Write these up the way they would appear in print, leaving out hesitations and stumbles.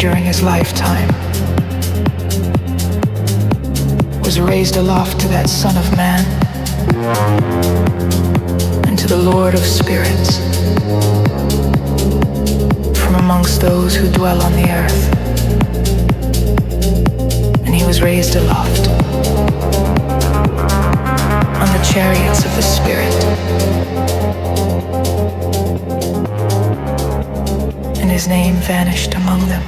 during his lifetime was raised aloft to that Son of Man and to the Lord of Spirits from amongst those who dwell on the earth. And he was raised aloft on the chariots of the Spirit, and his name vanished among them.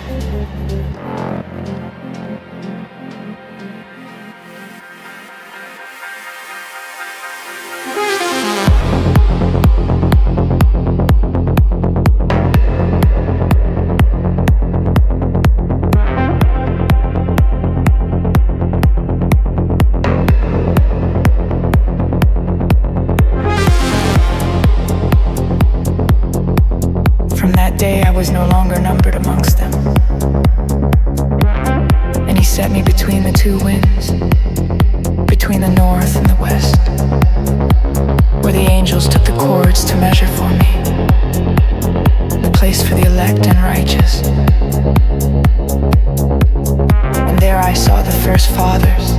I was no longer numbered amongst them. And he set me between the two winds, between the north and the west, where the angels took the chords to measure for me, the place for the elect and righteous. And there I saw the first fathers,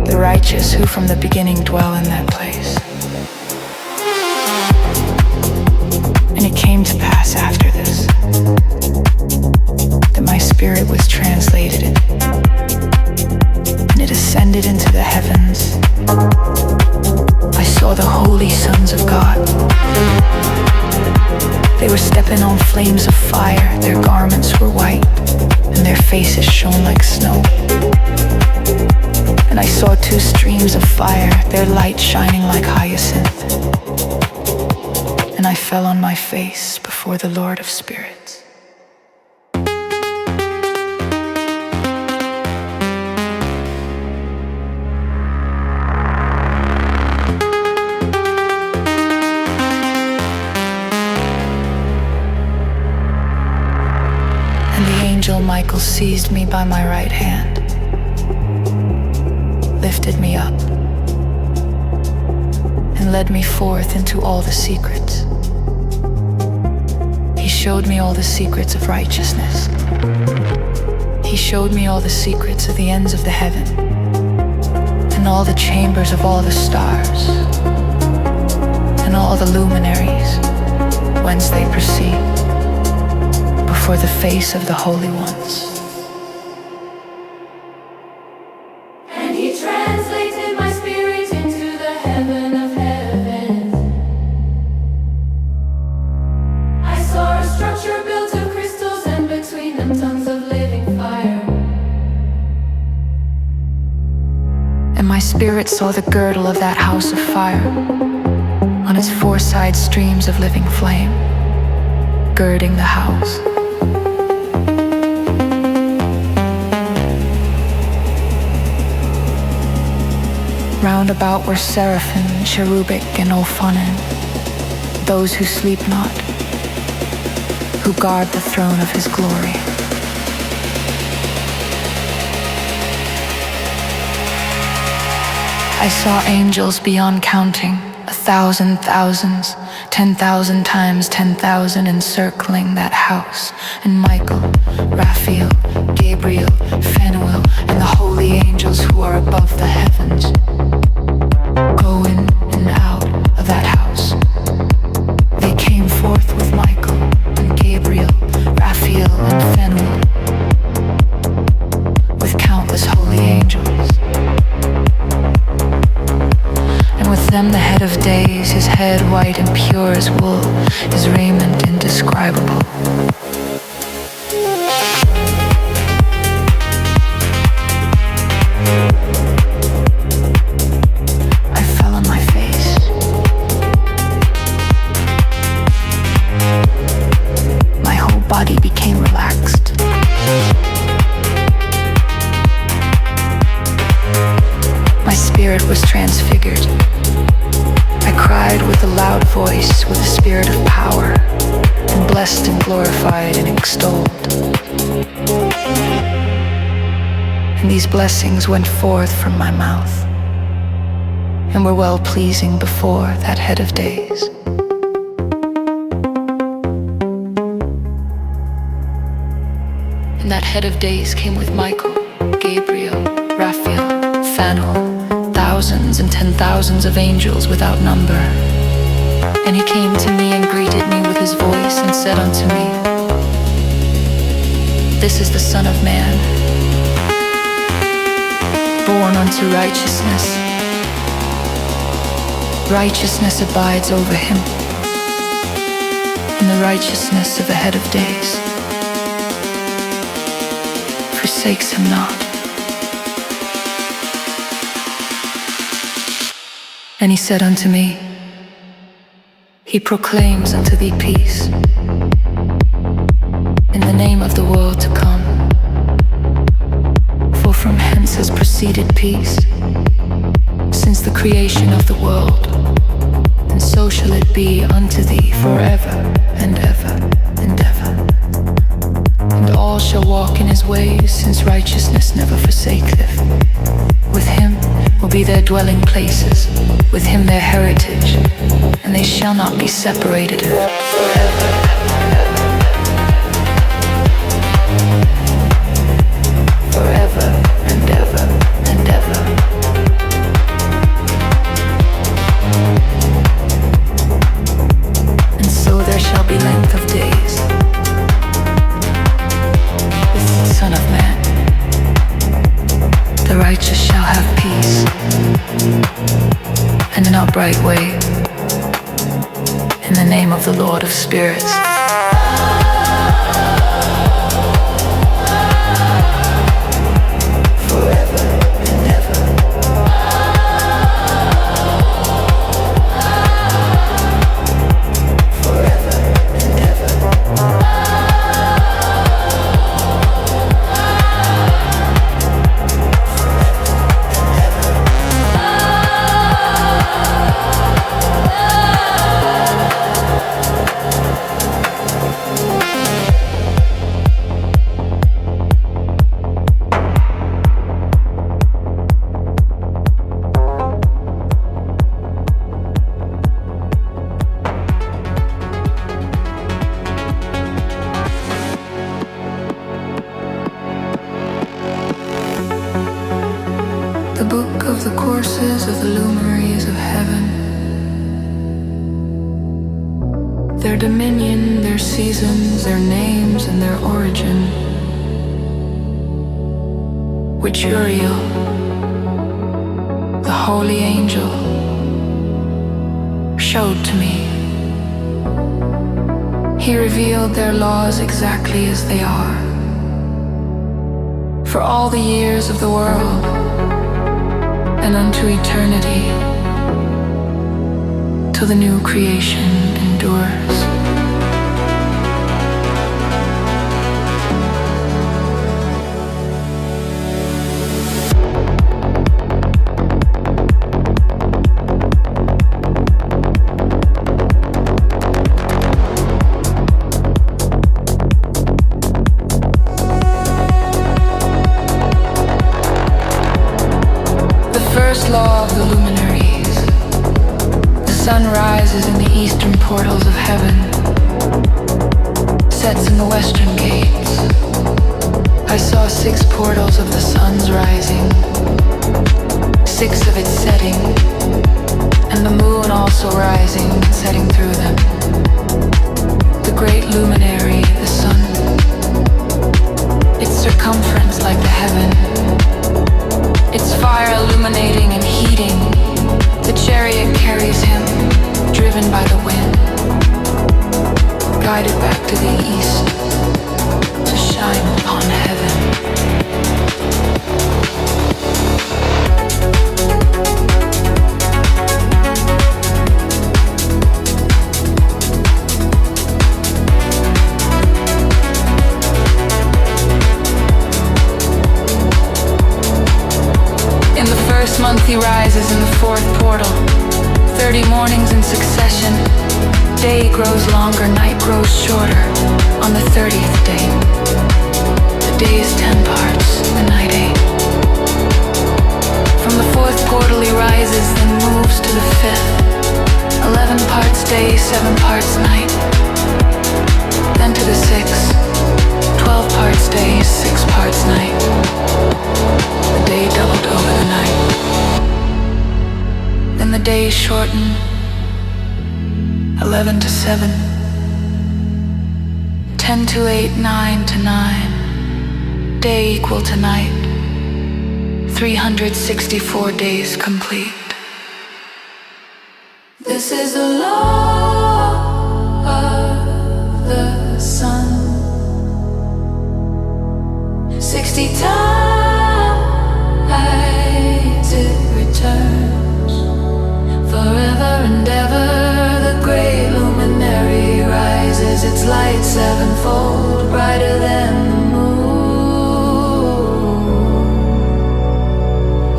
the righteous who from the beginning dwell in that place. And it came to pass after this that my spirit was translated and it ascended into the heavens. I saw the holy sons of God. They were stepping on flames of fire. Their garments were white and their faces shone like snow. And I saw two streams of fire, their light shining like hyacinth. And I fell on my face before the Lord of Spirits. And the angel Michael seized me by my right hand, lifted me up, and led me forth into all the secrets. He showed me all the secrets of righteousness. He showed me all the secrets of the ends of the heaven and all the chambers of all the stars and all the luminaries whence they proceed before the face of the holy ones. And he translated my spirit into the heaven of heavens. I saw a structure built of crystals and between them tongues of living fire. And my spirit saw the girdle of that house of fire, on its four side streams of living flame, girding the house. Round about were seraphim, cherubic, and ophanim, those who sleep not, who guard the throne of his glory. I saw angels beyond counting, 1,000 thousands, 10,000 times 10,000 encircling that house, and Michael, Raphael, Gabriel, Phanuel, and the holy angels who are above the heavens go in and out of that house. They came forth with Michael and Gabriel, Raphael and Phanuel, with countless holy angels. And with them the head of days, his head white and pure as wool, his raiment indescribable. Body became relaxed. My spirit was transfigured. I cried with a loud voice, with a spirit of power, and blessed and glorified and extolled. And these blessings went forth from my mouth, and were well pleasing before that head of days. head of days came with Michael, Gabriel, Raphael, Phanuel, thousands and 10,000s of angels without number. And he came to me and greeted me with his voice and said unto me, This is the Son of Man, born unto righteousness. Righteousness abides over him, and the righteousness of the head of days forsakes him not. And he said unto me, He proclaims unto thee peace, in the name of the world to come. For from hence has proceeded peace, since the creation of the world, and so shall it be unto thee forever and ever and ever. And all shall walk in his ways, since righteousness never forsaketh. With him will be their dwelling places, with him their heritage, and they shall not be separated forever. Forever and ever and ever. And so there shall be length of days with the Son of Man. The righteous shall have peace and an upright way, in the name of the Lord of spirits. The book of the courses of the luminaries of heaven, their dominion, their seasons, their names, and their origin, which Uriel, the holy angel, showed to me. He revealed their laws exactly as they are, for all the years of the world, and unto eternity, till the new creation endures. Law of the luminaries. The sun rises in the eastern portals of heaven, sets in the western gates. I saw 6 portals of the sun's rising, 6 of its setting, and the moon also rising and setting through them. The great luminary, the sun, its circumference like the heaven, its fire illuminating and heating. The chariot carries him, driven by the wind, guided back to the east, to shine upon heaven. Month he rises in the 4th portal, 30 mornings in succession. Day grows longer, night grows shorter on the 30th day. The day is 10 parts, the night 8. From the 4th portal he rises, then moves to the 5th. 11 parts day, 7 parts night. Then to the 6th, 12 parts day, 6 parts night. The day doubled over the night. Then the day shortened, 11 to 7. 10 to 8, 9 to 9. Day equal to night. 364 days complete. This is the law of the sun. 60 times it returns. Forever and ever the great luminary rises. Its light sevenfold, brighter than the moon.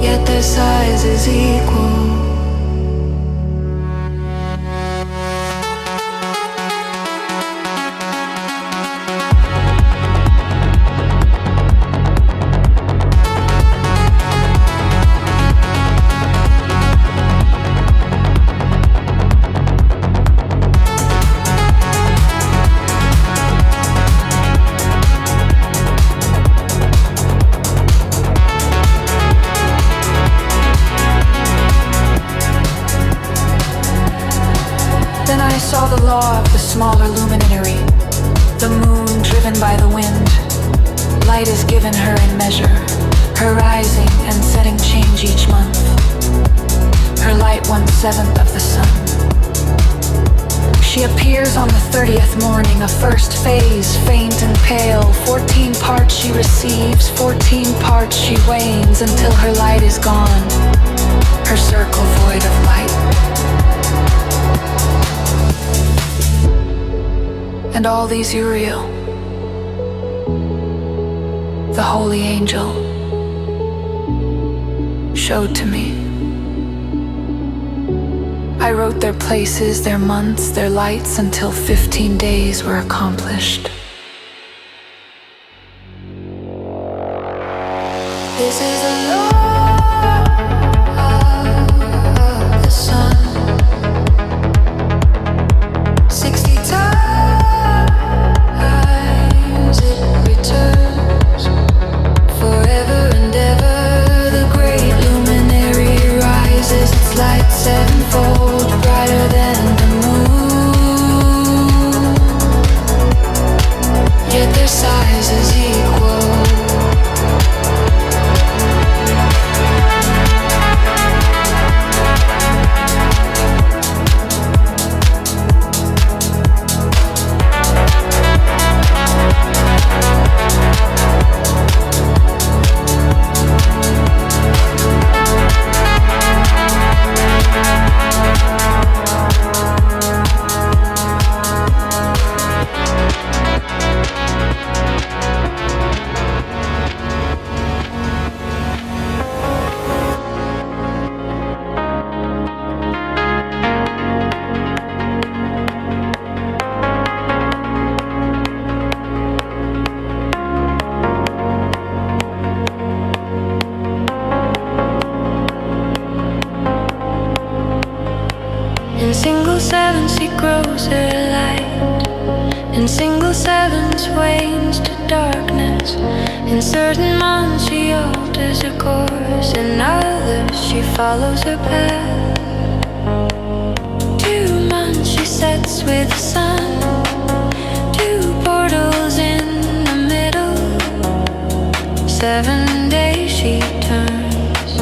Yet their size is equal. Smaller luminary, the moon driven by the wind. Light is given her in measure, her rising and setting change each month. Her light 1/7 of the sun. She appears on the 30th morning, a first phase, faint and pale. 14 parts she receives, 14 parts she wanes until her light is gone, her circle void of light. And all these Uriel, the holy angel, showed to me. I wrote their places, their months, their lights until 15 days were accomplished. This is the law of the sun. 60 times it returns. Forever and ever the great luminary rises. Its light sevenfold, brighter than the moon. Yet their size is equal. Follows her path. 2 months she sets with the sun. 2 portals in the middle. 7 days she turns.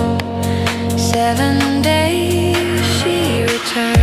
7 days she returns.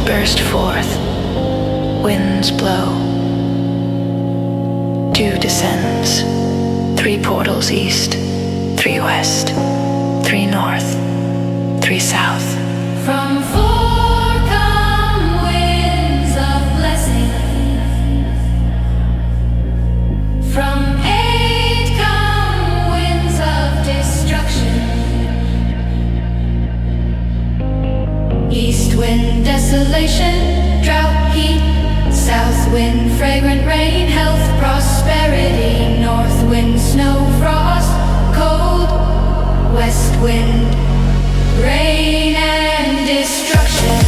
burst forth, winds blow, dew descends, 3 portals east, 3 west, 3 north, 3 south. From 4 come winds of blessing. From 8 come winds of destruction. East wind desolation, drought heat. South wind fragrant rain, health prosperity. North wind snow frost, cold. West wind rain and destruction.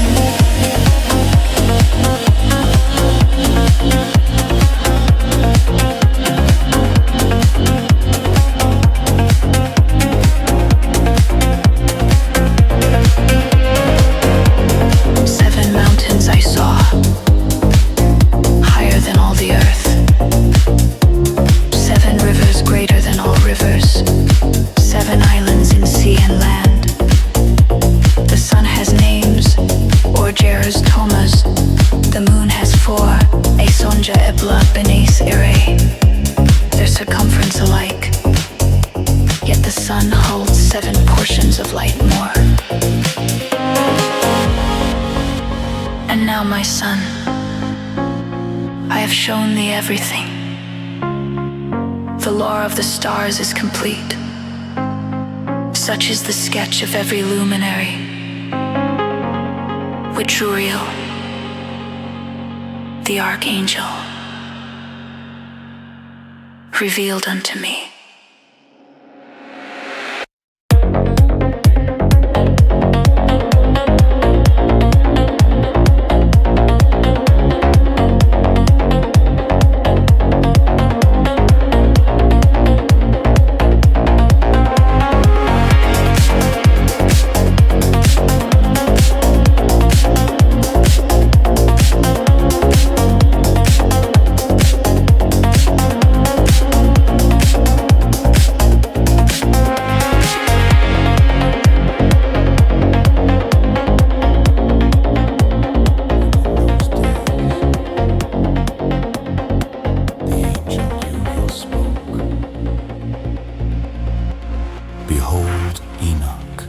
Everything. The lore of the stars is complete. Such is the sketch of every luminary. Witruiel, the archangel, revealed unto me. Behold, Enoch,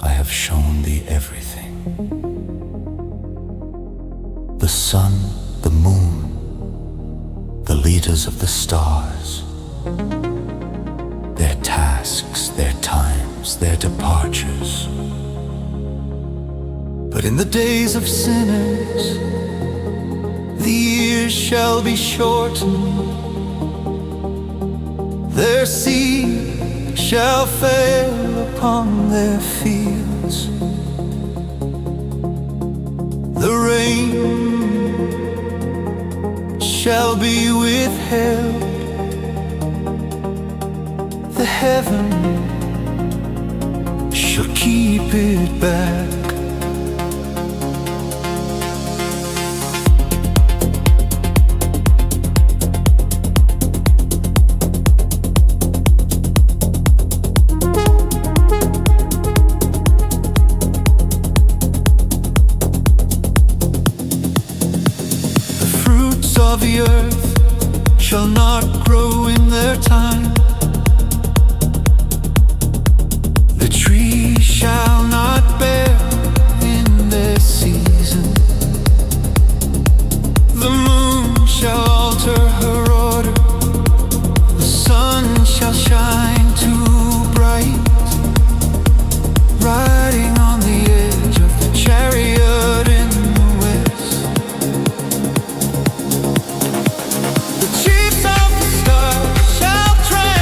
I have shown thee everything. The sun, the moon, the leaders of the stars, their tasks, their times, their departures. But in the days of sinners, the years shall be shortened. Their seed shall fail upon their fields. The rain shall be withheld. The heaven shall keep it back. Of the earth shall not grow in their time. The tree shall not bear in their season. The moon shall alter her order. The sun shall shine too bright, riding on the edge of the chariot in the west. The chiefs of the stars shall tremble.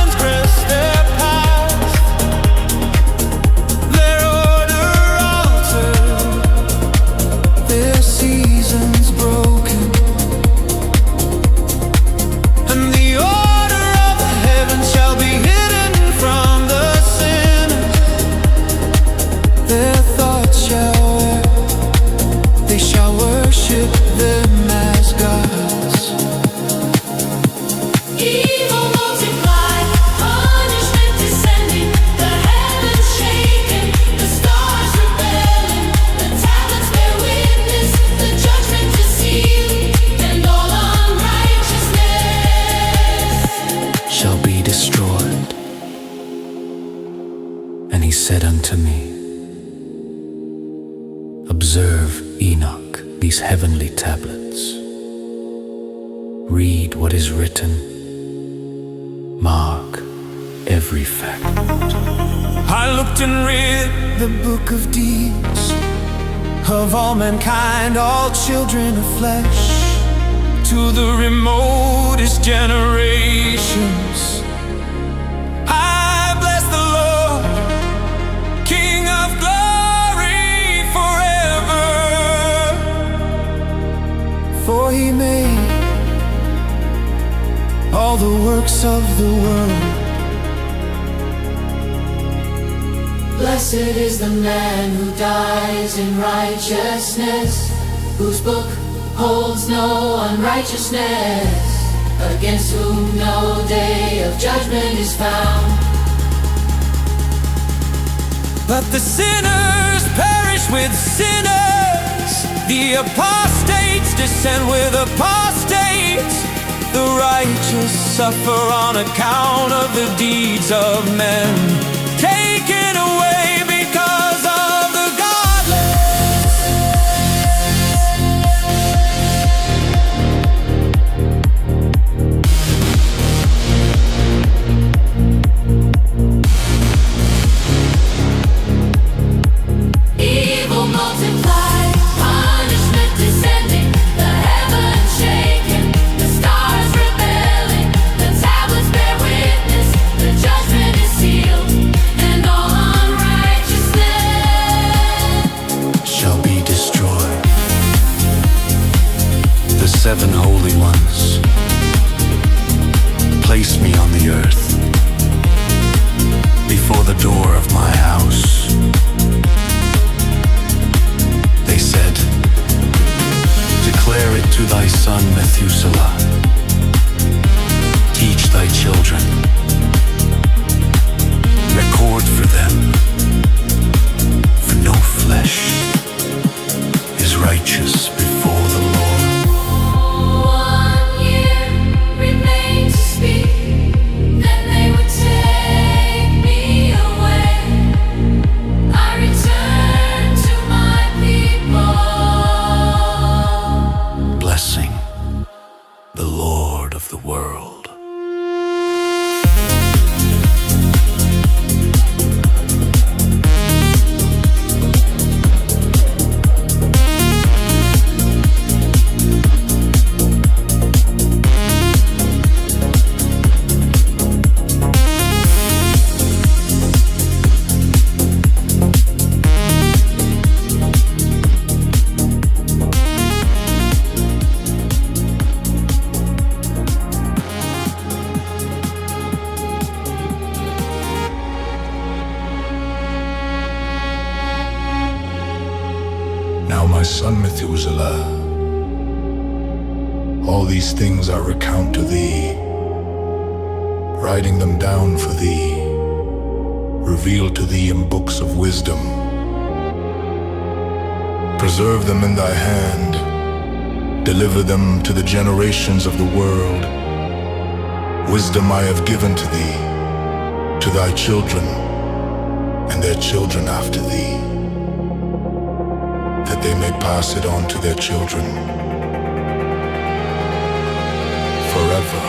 said unto me, observe, Enoch, these heavenly tablets. Read what is written. Mark every fact. I looked and read the book of deeds of all mankind, all children of flesh, to the remotest generations. I bless the Lord, King of glory forever, for he made all the works of the world. Blessed is the man who dies in righteousness, whose book holds no unrighteousness, against whom no day of judgment is found. Let the sinners perish with sinners, the apostates descend with apostates, the righteous suffer on account of the deeds of men, taken away because of the godless. Evil multiplied, punishment descending, the heavens shaking, the stars rebelling, the tablets bear witness, the judgment is sealed, and all unrighteousness Shall be destroyed. The seven holy ones placed me on the earth before the door of my house. They said, declare it to thy son Methuselah, teach thy children, record for them, for no flesh is righteous before the Lord. 1 year remained to speak, then they would take me away. I return to my people. Blessing the Lord of the world. Now, my son Methuselah, all these things I recount to thee, writing them down for thee, revealed to thee in books of wisdom. Preserve them in thy hand, deliver them to the generations of the world. Wisdom I have given to thee, to thy children, and their children after thee, that they may pass it on to their children forever.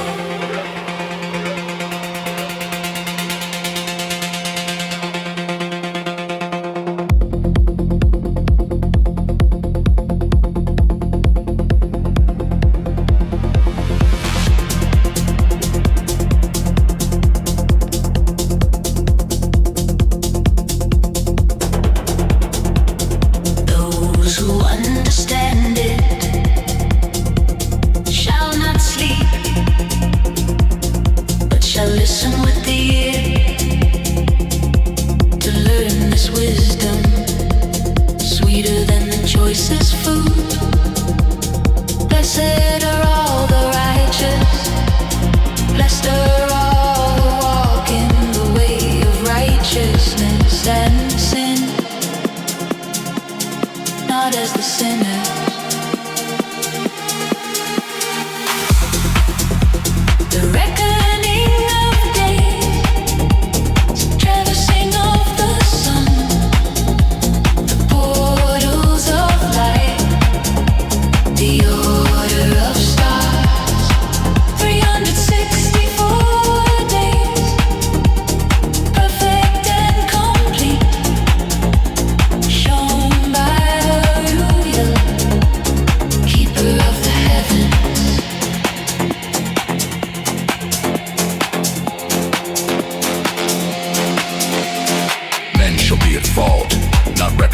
Those who understand it shall not sleep, but shall listen with the ear to learn this wisdom, sweeter than the choicest food. Blessed are all the righteous, blessed are all who walk in the way of righteousness and sin, not as the sinners. The reckoning of days, traversing of the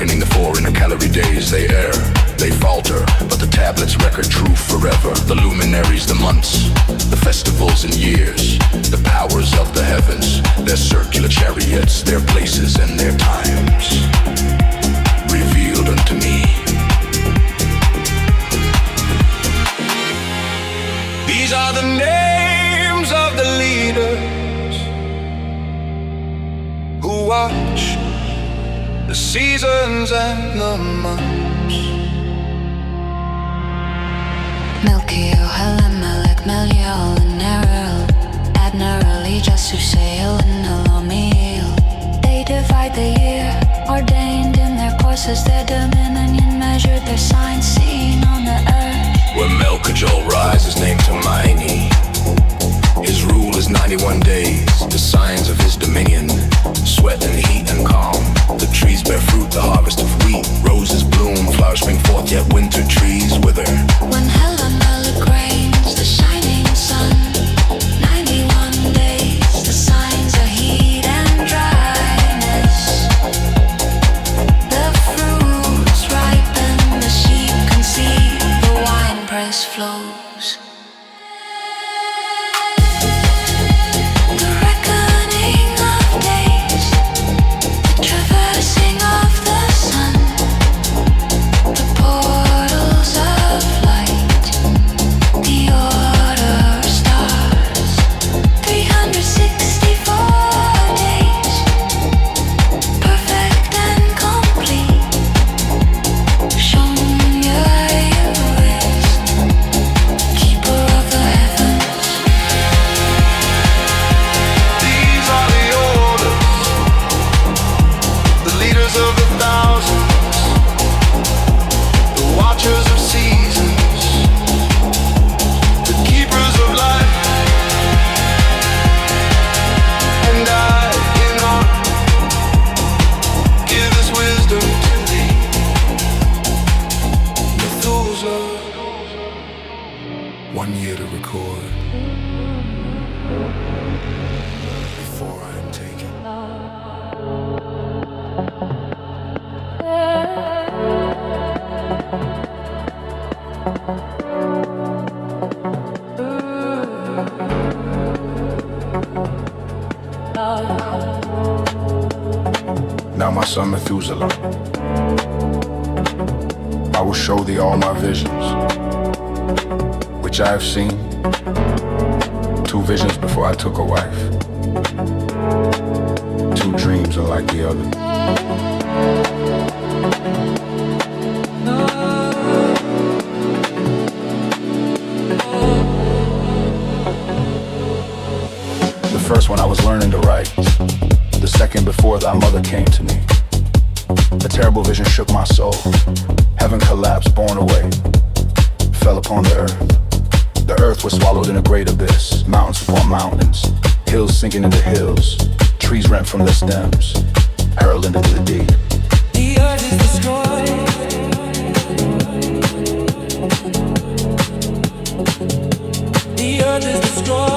reckoning the 4 inner calorie days. They err, they falter, but the tablets record truth forever. The luminaries, the months, the festivals and years, the powers of the heavens, their circular chariots, their places and their times, revealed unto me. These are the names of the leaders who watch the seasons and the months. Melchior, Helemelech, Melial, and Neril, Admiral, Jasusael, and Elomiel. They divide the year, ordained in their courses, their dominion measured, their signs seen on the earth. When Melchijol rises, named Hermione, his rule is 91 days, the signs of his dominion, sweat and heat and calm. The trees bear fruit, the harvest of wheat, roses bloom, flowers spring forth, yet winter trees wither. When Helemelech reigns, the shining sun, 91 days, the signs of heat and dryness. The fruits ripen, the sheep conceive, the wine press flows. The reckoning of days, the traversing of the sun, the portals of light, the order of stars. 364 days, perfect and complete. Show me your ways, keeper of the heavens. These are the orders, the leaders of the thousands, the watchers of seasons, the keepers of life. And I, Enoch, give this wisdom to thee. Methuselah, 1 year to record before I am taken. Now my son Methuselah, I will show thee all my visions, which I have seen. 2 visions before I took a wife. 2 dreams unlike the other. The first one I was learning to write. The second before thy mother came to me. A terrible vision shook my soul. Heaven collapsed, borne away, fell upon the earth. The earth was swallowed in a great abyss. Mountains upon mountains, hills sinking into hills, trees rent from their stems, hurled into the deep. the earth is destroyed. The earth is destroyed.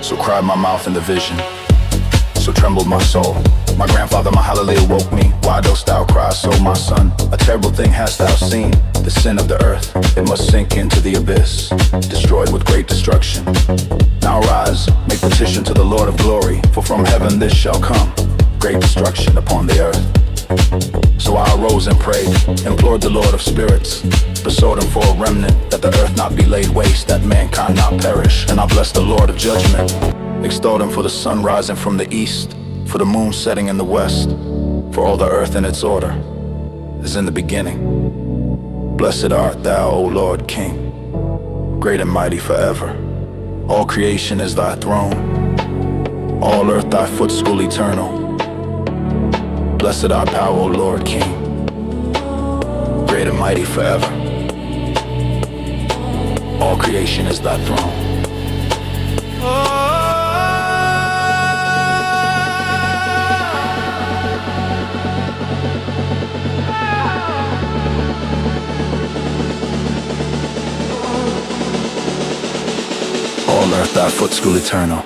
So cried my mouth in the vision, so trembled my soul. My grandfather Mahalalel woke me. Why dost thou cry so, my son? A terrible thing hast thou seen. The sin of the earth, it must sink into the abyss, destroyed with great destruction. Now rise, make petition to the Lord of glory, for from heaven this shall come, great destruction upon the earth. So I arose and prayed, implored the Lord of spirits, besought him for a remnant, that the earth not be laid waste, that mankind not perish. And I blessed the Lord of judgment, extolled him for the sun rising from the east, for the moon setting in the west, for all the earth in its order is in the beginning. Blessed art thou, O Lord King, great and mighty forever. All creation is thy throne, all earth thy footstool eternal. Blessed art thou, O Lord King, great and mighty forever. All creation is thy throne. All earth thy footstool eternal.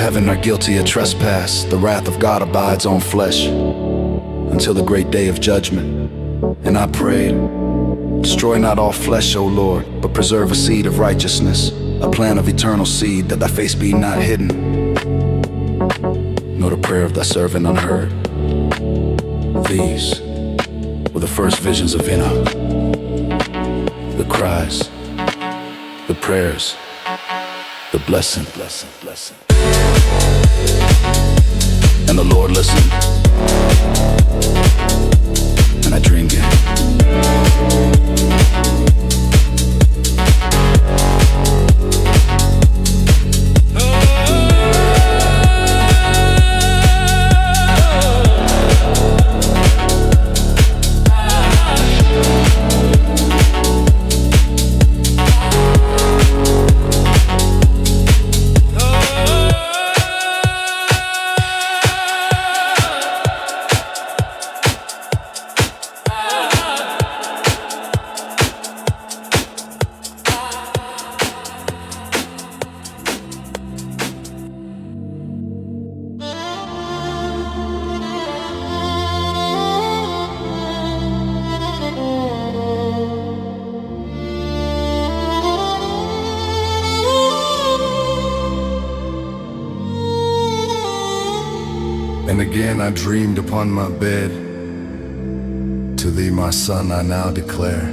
heaven are guilty of trespass. The wrath of God abides on flesh until the great day of judgment. And I prayed, destroy not all flesh, O Lord, but preserve a seed of righteousness, a plant of eternal seed, that thy face be not hidden, nor the prayer of thy servant unheard. These were the first visions of Enoch, the cries, the prayers, the blessing. And the Lord listened, and I dreamed again. And again I dreamed upon my bed, to thee my son I now declare.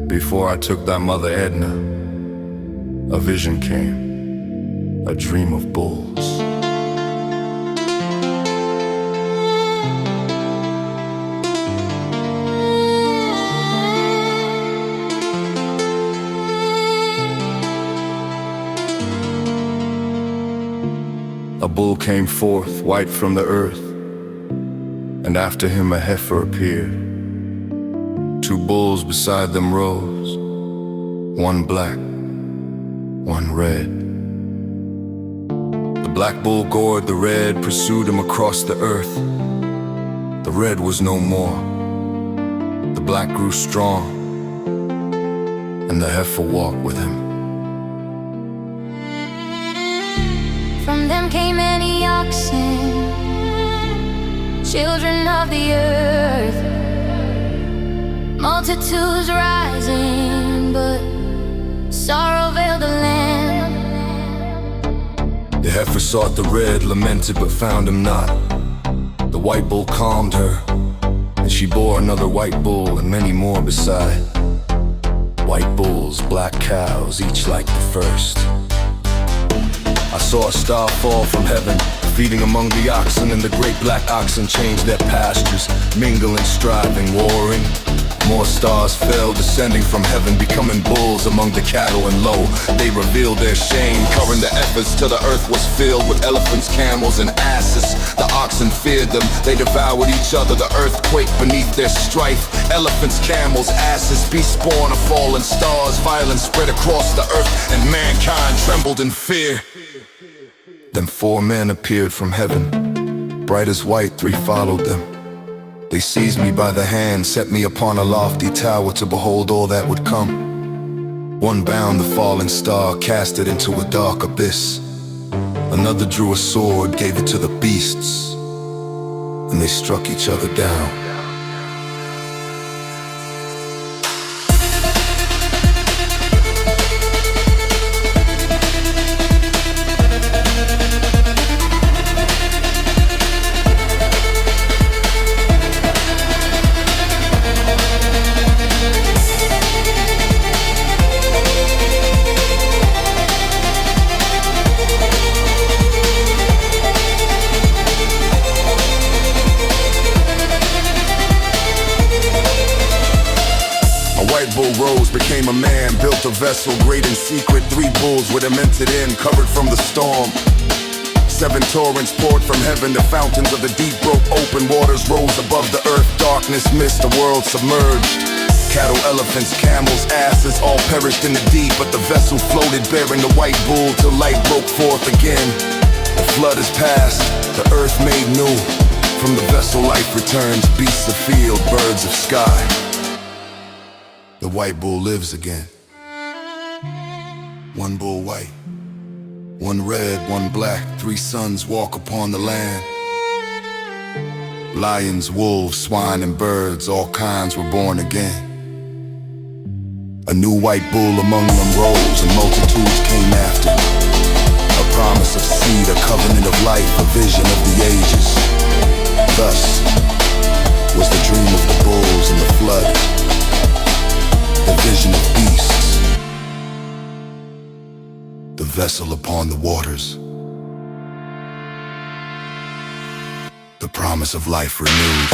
Before I took thy mother Edna, a vision came, a dream of bulls. A bull came forth, white from the earth, and after him a heifer appeared. 2 bulls beside them rose, one black, one red. The black bull gored the red, pursued him across the earth. The red was no more. The black grew strong, and the heifer walked with him. From them came many oxen, children of the earth, multitudes rising, but sorrow veiled the land. The heifer sought the red, lamented but found him not. The white bull calmed her, and she bore another white bull and many more beside. White bulls, black cows, each like the first. I saw a star fall from heaven, feeding among the oxen, and the great black oxen changed their pastures, mingling, striving, warring. More stars fell, descending from heaven, becoming bulls among the cattle, and lo, they revealed their shame, covering the efforts till the earth was filled with elephants, camels, and asses. The oxen feared them, they devoured each other, the earth quaked beneath their strife. Elephants, camels, asses, beast born of fallen stars, violence spread across the earth, and mankind trembled in fear. Then 4 men appeared from heaven, bright as white, 3 followed them. They seized me by the hand, set me upon a lofty tower to behold all that would come. One bound the fallen star, cast it into a dark abyss. Another drew a sword, gave it to the beasts, and they struck each other down. Rose, became a man, built a vessel great in secret. 3 bulls were demented in, covered from the storm. 7 torrents poured from heaven, the fountains of the deep broke open. Waters rose above the earth, darkness mist, the world submerged. Cattle, elephants, camels, asses, all perished in the deep, but the vessel floated bearing the white bull till light broke forth again. The flood is past, the earth made new. From the vessel life returns, beasts of field, birds of sky. The white bull lives again. One bull white, One red, one black, 3 suns walk upon the land. Lions, wolves, swine, and birds, all kinds were born again. A new white bull among them rose, and multitudes came after. A promise of seed, a covenant of life, a vision of the ages. Thus was the dream of the bulls and the flood, the vision of beasts, the vessel upon the waters, the promise of life renewed.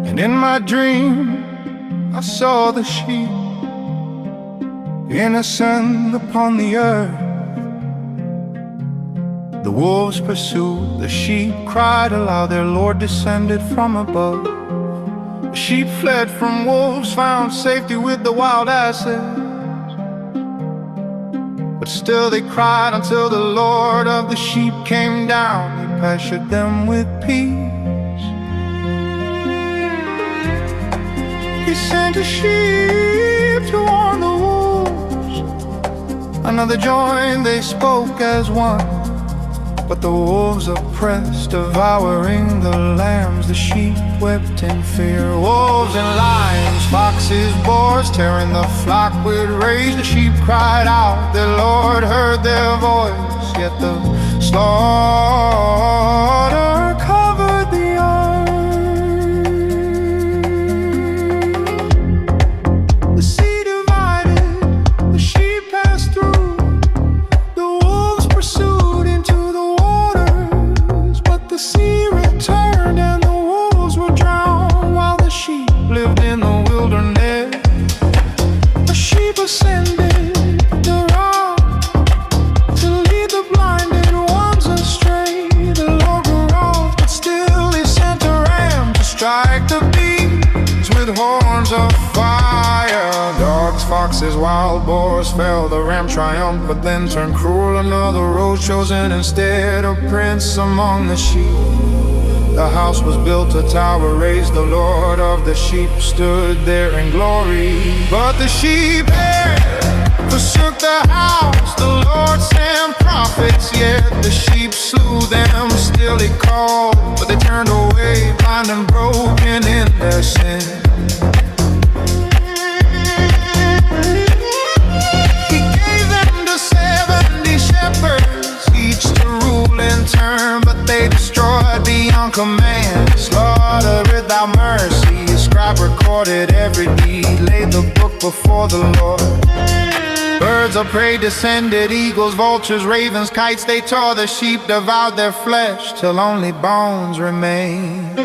And in my dream, I saw the sheep innocent upon the earth. The wolves pursued, the sheep cried aloud, their Lord descended from above. The sheep fled from wolves, found safety with the wild asses. But still they cried until the Lord of the sheep came down. He pastured them with peace. He sent a sheep to warn the wolves. Another joined, they spoke as one. But the wolves oppressed, devouring the lambs. The sheep wept in fear. Wolves and lions, foxes, boars, tearing the flock with rage. The sheep cried out, their Lord heard their voice. Yet the slaughter covered the earth. The sea divided, the sheep passed through. The wolves pursued into the waters, but the sea returned and the wolves were drowned, while the sheep lived in the wilderness. The sheep ascended the rock to lead the blinded ones astray. The Lord grew off, but still he sent a ram to strike the beast with horns of fire. Dogs, foxes, wild boars fell. The ram triumphed, but then turned cruel. Another road chosen instead, a prince among the sheep. The house was built, a tower raised. The Lord of the sheep stood there in glory. But the sheep forsook the house. The Lord sent prophets, yet the sheep slew them. Still he called, but they turned away, blind and broken in their sin. He gave them to 70 shepherds, each to rule in turn, but they destroyed beyond command. Slaughtered without mercy, a scribe recorded every deed, laid the book before the Lord. Birds of prey descended, eagles, vultures, ravens, kites. They tore the sheep, devoured their flesh, till only bones remained.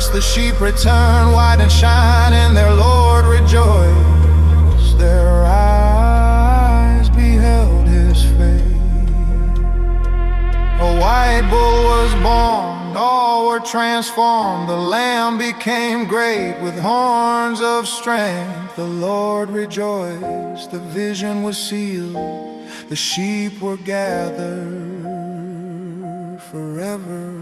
first the sheep returned, white and shining, their Lord rejoiced. Their eyes beheld his face. A white bull was born, all were transformed. The lamb became great with horns of strength. The Lord rejoiced, the vision was sealed, the sheep were gathered forever.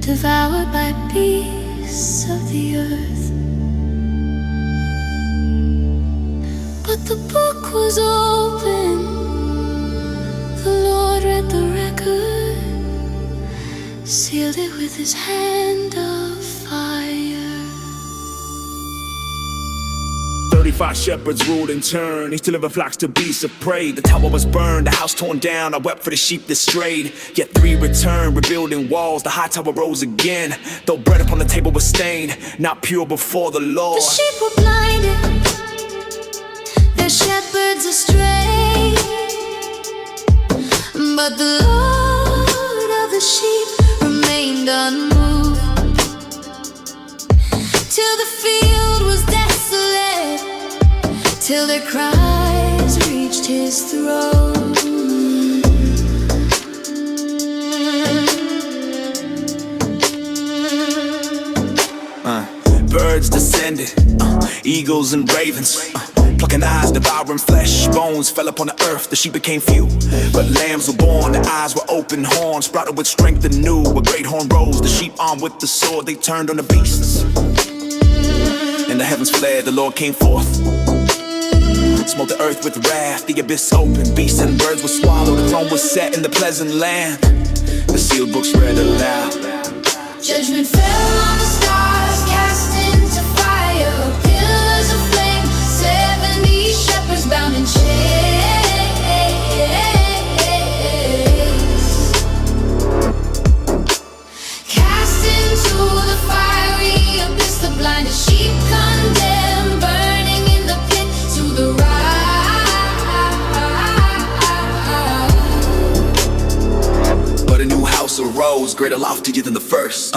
Devoured by beasts of the earth. But the book was open, the Lord read the record, sealed it with his hand of fire. 35 shepherds ruled in turn, each delivered flocks to beasts of prey. The tower was burned, the house torn down, I wept for the sheep that strayed. Yet 3 returned, rebuilding walls, the high tower rose again. Though bread upon the table was stained, not pure before the Lord. The sheep were blinded, their shepherds astray. But the Lord of the sheep remained unmoved, till the field was desolate, till their cries reached his throne. Birds descended, eagles and ravens, plucking eyes, devouring flesh. Bones fell upon the earth, the sheep became few, but lambs were born. The eyes were open, horns sprouted with strength anew. A great horn rose, the sheep armed with the sword, they turned on the beasts. And the heavens fled, the Lord came forth, smote the earth with wrath, the abyss opened, beasts and birds were swallowed. The throne was set in the pleasant land, the sealed books read aloud. Judgment fell on the stars, cast into fire, pillars of flame, 70 shepherds bound in chains, cast into the fiery abyss, the blinded sheep condemned, burning in the pit to the right. But a new house arose, greater loftier than the first.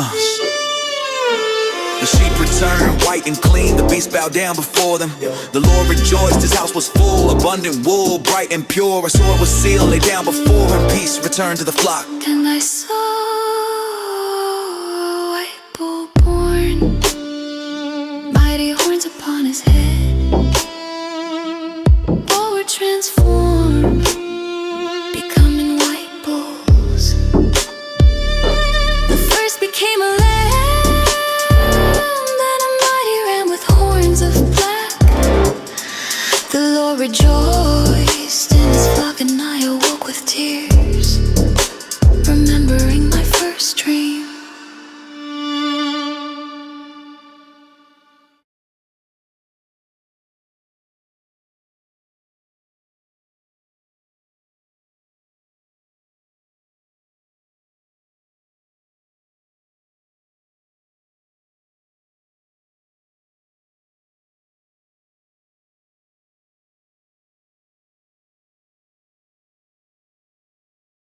The sheep returned, white and clean, the beasts bowed down before them. The Lord rejoiced, his house was full, abundant wool, bright and pure. A sword was sealed, lay down before him, peace returned to the flock. And I saw